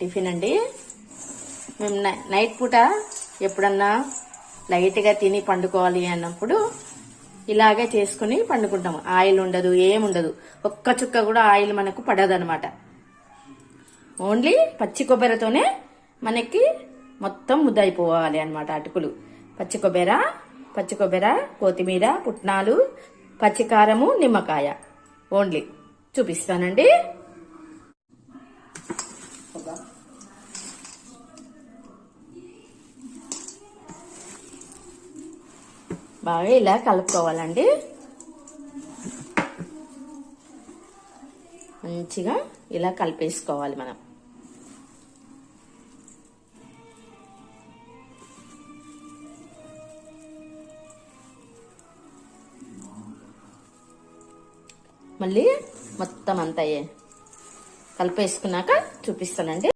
Tiffin అండి. మేము night పూట ఎప్పుడన్నా లైట్గా తిని పండుకోవాలి అన్నప్పుడు ఇలాగే చేసుకుని పండుకుంటాము. ఆయిల్ ఉండదు, ఏముండదు, ఒక్క చుక్క కూడా ఆయిల్ మనకు పడదనమాట. ఓన్లీ పచ్చి కొబ్బరితోనే మనకి మొత్తం ముద్దయిపోవాలి అనమాట అటుకులు. పచ్చి కొబ్బరి, కొత్తిమీర, పుట్నాలు, పచ్చికారము, నిమ్మకాయ ఓన్లీ. చూపిస్తానండి. బాగా ఇలా కలుపుకోవాలండి. మంచిగా ఇలా కలిపేసుకోవాలి మనం. మళ్ళీ మొత్తం అంతా కలిపేసుకున్నాక చూపిస్తానండి.